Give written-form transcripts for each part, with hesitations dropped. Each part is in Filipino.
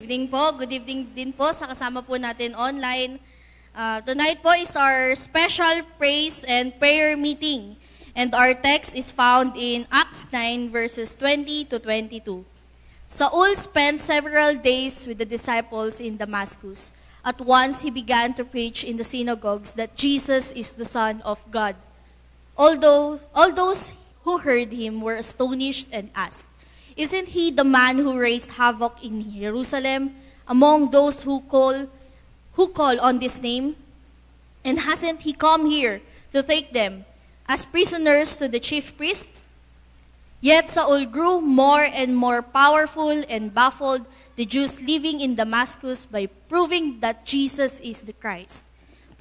evening po. Good evening din po sa kasama po natin online. Tonight po is our special praise and prayer meeting. And our text is found in Acts 9 verses 20 to 22. Saul spent several days with the disciples in Damascus. At once he began to preach in the synagogues that Jesus is the Son of God. All those who heard him were astonished and asked, "Isn't he the man who raised havoc in Jerusalem among those who call on this name? And hasn't he come here to take them as prisoners to the chief priests?" Yet Saul grew more and more powerful and baffled the Jews living in Damascus by proving that Jesus is the Christ.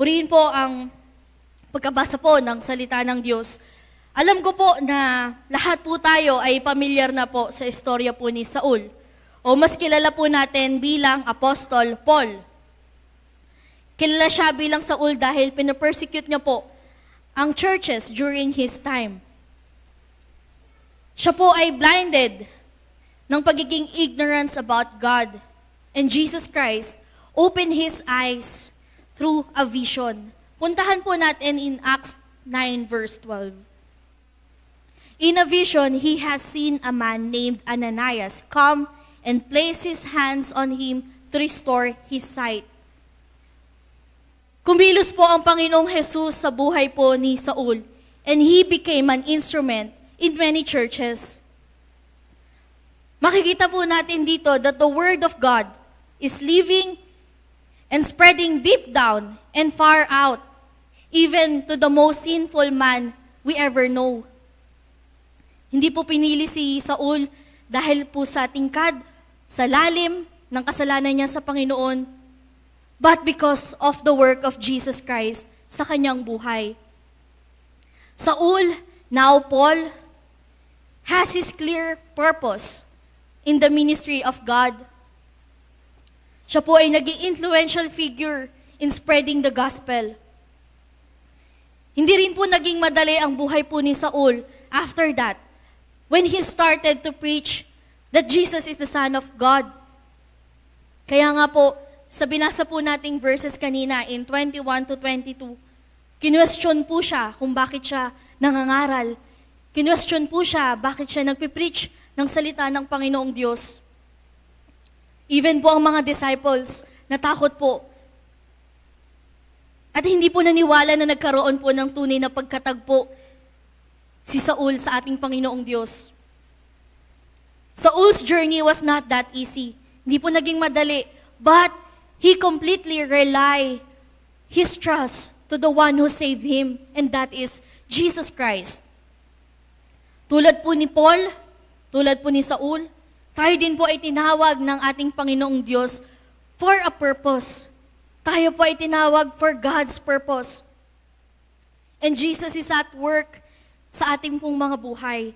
Purihin po ang pagkabasa po ng salita ng Diyos. Alam ko po na lahat po tayo ay pamilyar na po sa istorya po ni Saul. O mas kilala po natin bilang Apostol Paul. Kilala siya bilang Saul dahil pinapersecute niya po ang churches during his time. Siya po ay blinded ng pagiging ignorance about God. And Jesus Christ opened his eyes through a vision. Puntahan po natin in Acts 9 verse 12. In a vision, he has seen a man named Ananias come and place his hands on him to restore his sight. Kumilos po ang Panginoong Jesus sa buhay po ni Saul, and he became an instrument in many churches. Makikita po natin dito that the Word of God is living and spreading deep down and far out, even to the most sinful man we ever know. Hindi po pinili si Saul dahil po sa tingkad, sa lalim ng kasalanan niya sa Panginoon, but because of the work of Jesus Christ sa kanyang buhay. Saul, now Paul, has his clear purpose in the ministry of God. Siya po ay naging influential figure in spreading the gospel. Hindi rin po naging madali ang buhay po ni Saul after that, when he started to preach that Jesus is the Son of God. Kaya nga po, sa binasa po nating verses kanina in 21 to 22, kinwestiyon po siya kung bakit siya nangangaral. Kinwestiyon po siya bakit siya nagpipreach ng salita ng Panginoong Diyos. Even po ang mga disciples, natakot po. At hindi po naniwala na nagkaroon po ng tunay na pagkatagpo si Saul sa ating Panginoong Diyos. Saul's journey was not that easy. Hindi po naging madali. But he completely relied his trust to the one who saved him, and that is Jesus Christ. Tulad po ni Paul, tulad po ni Saul, tayo din po ay tinawag ng ating Panginoong Diyos for a purpose. Tayo po ay tinawag for God's purpose. And Jesus is at work sa ating pong mga buhay.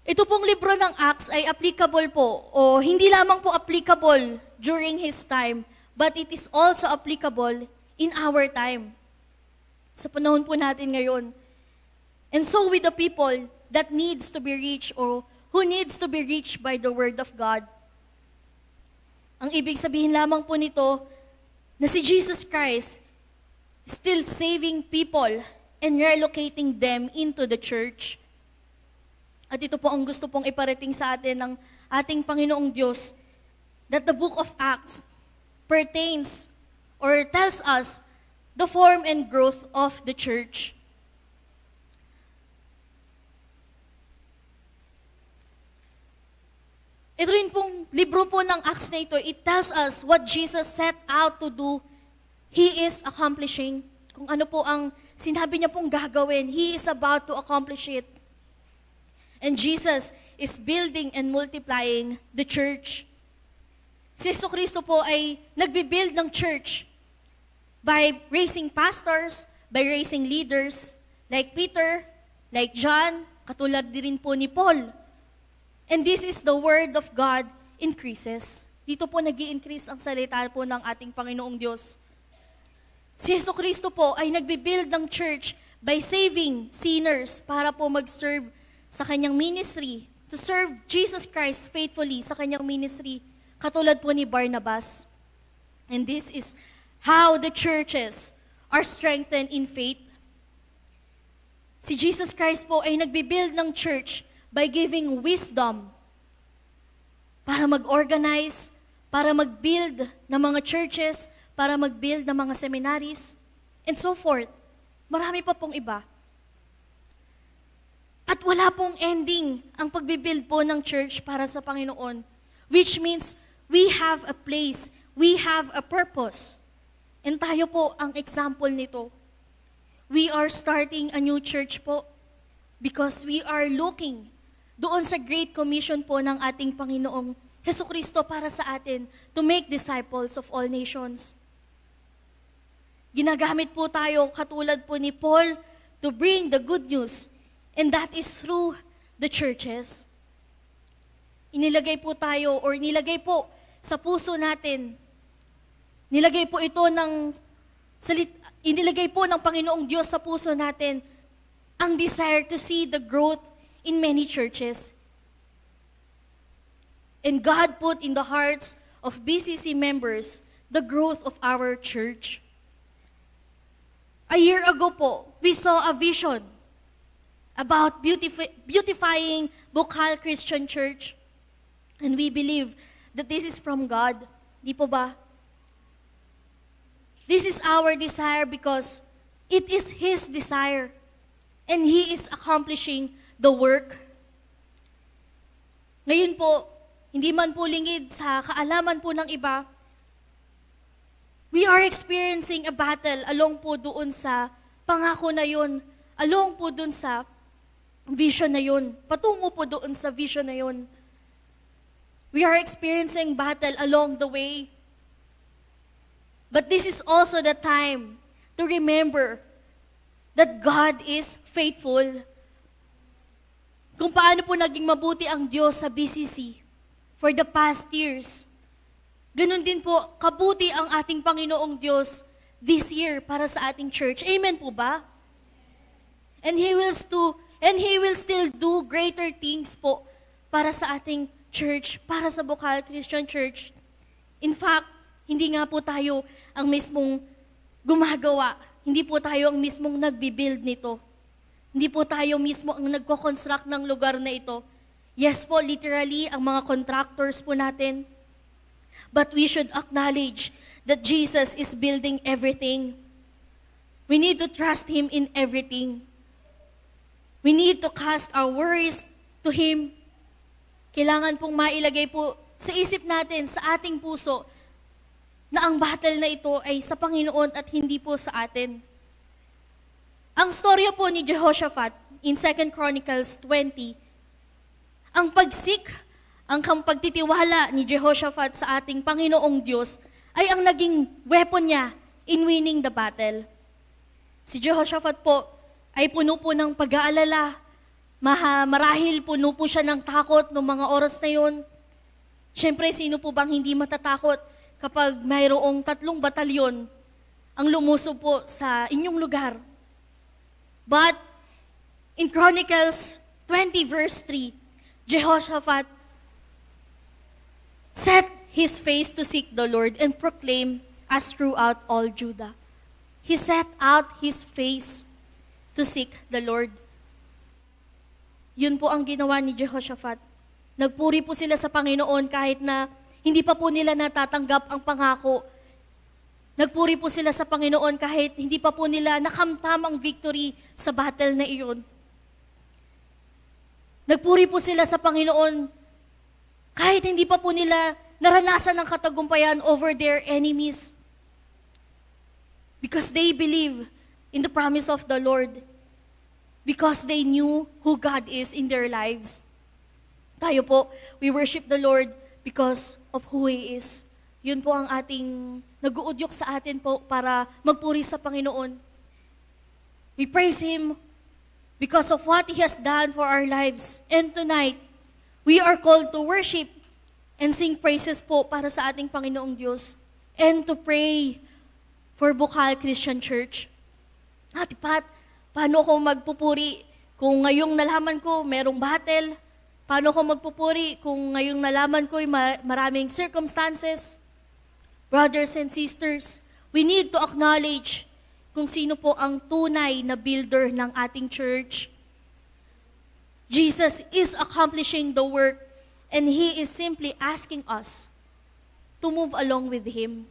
Ito pong libro ng Acts ay applicable po, o hindi lamang po applicable during his time, but it is also applicable in our time. Sa panahon po natin ngayon. And so with the people that needs to be reached or who needs to be reached by the Word of God. Ang ibig sabihin lamang po nito na si Jesus Christ still saving people and relocating them into the church. At ito po ang gusto pong iparating sa atin ng ating Panginoong Diyos, that the book of Acts pertains or tells us the form and growth of the church. Ito rin pong libro po ng Acts na ito, it tells us what Jesus set out to do. He is accomplishing. Kung ano po ang sinabi niya pong gagawin, He is about to accomplish it. And Jesus is building and multiplying the church. Si Jesucristo po ay nagbibuild ng church by raising pastors, by raising leaders like Peter, like John, katulad din po ni Paul. And this is the Word of God increases. Dito po nag-i-increase ang salita po ng ating Panginoong Diyos. Si Jesucristo po ay nagbibuild ng church by saving sinners para po mag-serve sa kanyang ministry, to serve Jesus Christ faithfully sa kanyang ministry. katulad po ni Barnabas. And this is how the churches are strengthened in faith. Si Jesus Christ po ay nagbibuild ng church by giving wisdom para mag-organize, para mag-build ng mga churches, para mag-build ng mga seminaries, and so forth. Marami pa pong iba. At wala pong ending ang pagbibuild po ng church para sa Panginoon, which means we have a place, we have a purpose. And tayo po ang example nito. We are starting a new church po because we are looking doon sa Great Commission po ng ating Panginoong Hesukristo para sa atin to make disciples of all nations. Ginagamit po tayo katulad po ni Paul to bring the good news, and that is through the churches. Inilagay po tayo or nilagay po sa puso natin, nilagay po ito inilagay po ng Panginoong Diyos sa puso natin ang desire to see the growth in many churches. And God put in the hearts of BCC members the growth of our church. A year ago po, we saw a vision about beautifying Bukal Christian Church. And we believe that this is from God. Di po ba? This is our desire because it is His desire. And He is accomplishing the work. Ngayon po, hindi man po lingid sa kaalaman po ng iba, we are experiencing a battle along po doon sa pangako na yun, along po doon sa vision na yun, patungo po doon sa vision na yun. We are experiencing battle along the way. But this is also the time to remember that God is faithful. Kung paano po naging mabuti ang Diyos sa BCC for the past years, ganun din po kabuti ang ating Panginoong Diyos this year para sa ating church. Amen po ba? And He will still do greater things po para sa ating church, para sa Bukal Christian Church. In fact, hindi nga po tayo ang mismong gumagawa. Hindi po tayo ang mismong nagbibuild nito. Hindi po tayo mismo ang nagko-construct ng lugar na ito. Yes po, literally, ang mga contractors po natin. But we should acknowledge that Jesus is building everything. We need to trust Him in everything. We need to cast our worries to Him. Kailangan pong mailagay po sa isip natin, sa ating puso, na ang battle na ito ay sa Panginoon at hindi po sa atin. Ang storya po ni Jehoshaphat in 2 Chronicles 20, ang pagsik, ang pagtitiwala ni Jehoshaphat sa ating Panginoong Diyos ay ang naging weapon niya in winning the battle. Si Jehoshaphat po ay puno po ng pag-aalala. Marahil puno po siya ng takot noong mga oras na yun. Siyempre, sino po bang hindi matatakot kapag mayroong 3 batalyon ang lumusob po sa inyong lugar? But in Chronicles 20 verse 3, Jehoshaphat set his face to seek the Lord and proclaim as throughout all Judah. He set out his face to seek the Lord. Yun po ang ginawa ni Jehoshaphat. Nagpuri po sila sa Panginoon kahit na hindi pa po nila natatanggap ang pangako. Nagpuri po sila sa Panginoon kahit hindi pa po nila nakamtam ang victory sa battle na iyon. Nagpuri po sila sa Panginoon kahit hindi pa po nila naranasan ang katagumpayan over their enemies. Because they believe in the promise of the Lord. Because they knew who God is in their lives. Tayo po, we worship the Lord because of who He is. Yun po ang ating nag-uudyok sa atin po para magpuri sa Panginoon. We praise Him because of what He has done for our lives. And tonight, we are called to worship and sing praises po para sa ating Panginoong Diyos and to pray for Bukal Christian Church. Ate Pat, paano ako magpupuri kung ngayong nalaman ko merong battle, Paano ko magpupuri kung ngayong nalaman ko maraming circumstances? Brothers and sisters, we need to acknowledge kung sino po ang tunay na builder ng ating church. Jesus is accomplishing the work and He is simply asking us to move along with Him.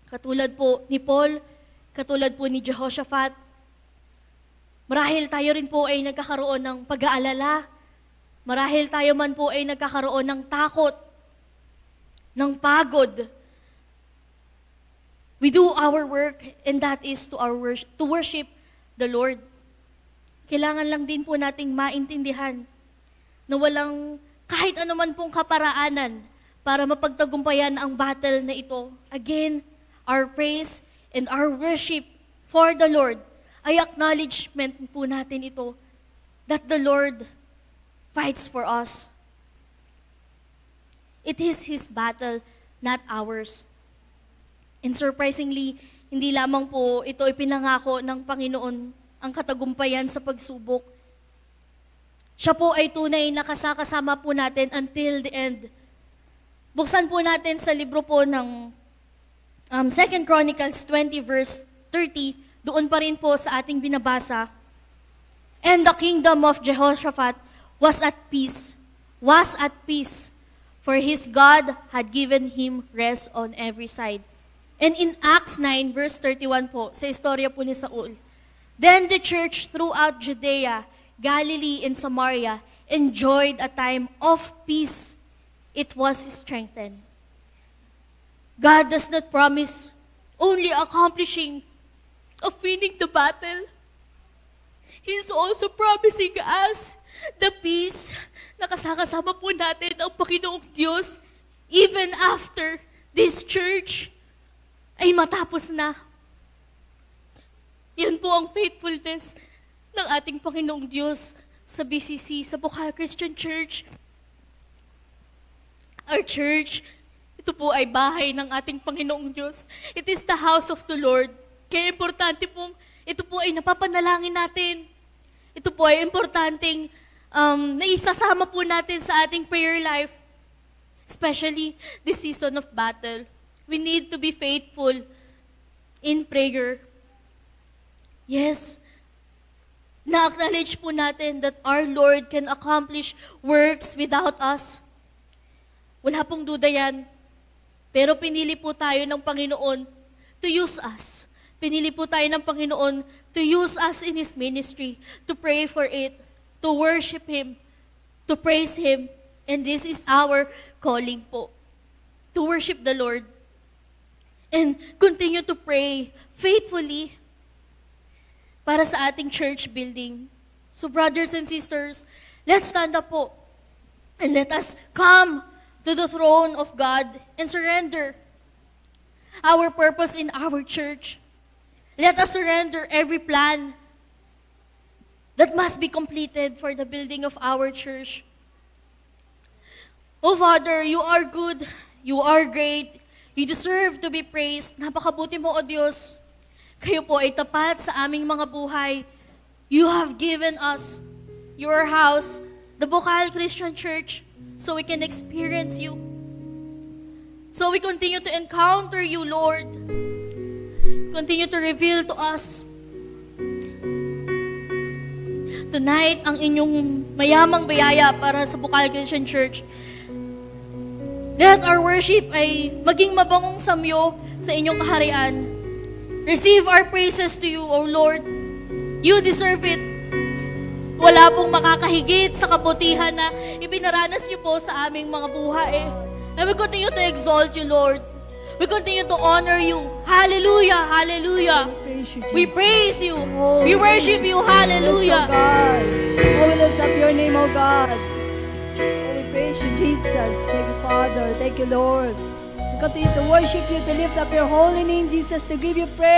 Katulad po ni Paul, katulad po ni Jehoshaphat, marahil tayo rin po ay nagkakaroon ng pag-aalala, marahil tayo man po ay nagkakaroon ng takot, ng pagod. We do our work, and that is to worship the Lord. Kailangan lang din po nating maintindihan na walang kahit anuman pong kaparaanan para mapagtagumpayan ang battle na ito. Again, our praise and our worship for the Lord ay acknowledgement po natin ito that the Lord fights for us. It is His battle, not ours. And surprisingly, hindi lamang po ito ipinangako ng Panginoon ang katagumpayan sa pagsubok. Siya po ay tunay na kasama po natin until the end. Buksan po natin sa libro po ng 2 Chronicles 20 verse 30, doon pa rin po sa ating binabasa. And the kingdom of Jehoshaphat was at peace, for his God had given him rest on every side. And in Acts 9 verse 31 po, sa istorya po ni Saul, then the church throughout Judea, Galilee, and Samaria enjoyed a time of peace. It was strengthened. God does not promise only accomplishing of winning the battle. He's also promising us the peace na kasama po natin ang Panginoong Diyos even after this church ay matapos na. Yan po ang faithfulness ng ating Panginoong Diyos sa BCC, sa Bukal Christian Church. Our church, ito po ay bahay ng ating Panginoong Diyos. It is the house of the Lord. Kaya importante pong ito po ay napapanalangin natin. Ito po ay importanteng naisasama po natin sa ating prayer life. Especially this season of battle. We need to be faithful in prayer. Yes, na-acknowledge po natin that our Lord can accomplish works without us. Wala pong duda yan. Pero pinili po tayo ng Panginoon to use us. Pinili po tayo ng Panginoon to use us in His ministry, to pray for it, to worship Him, to praise Him. And this is our calling po, to worship the Lord. And continue to pray faithfully para sa ating church building. So brothers and sisters, let's stand up po and let us come to the throne of God and surrender our purpose in our church. Let us surrender every plan that must be completed for the building of our church. Oh Father, you are good, you are great, you deserve to be praised. Napakabuti mo, O Diyos. Kayo po ay tapat sa aming mga buhay. You have given us your house, the Bukal Christian Church, so we can experience you. So we continue to encounter you, Lord. Continue to reveal to us tonight ang inyong mayamang biyaya para sa Bukal Christian Church. Let our worship ay maging mabangong samyo sa inyong kaharian. Receive our praises to you, O Lord. You deserve it. Wala pong makakahigit sa kabutihan na ibinaranas niyo po sa aming mga buhay. And we continue to exalt you, Lord. We continue to honor you. Hallelujah, hallelujah. We praise you. We worship you. Hallelujah. Yes, oh God. Oh, we lift up your name, oh God. Oh, we praise you, Jesus. Thank you, Father. Thank you, Lord. We continue to worship you, to lift up your holy name, Jesus, to give you praise.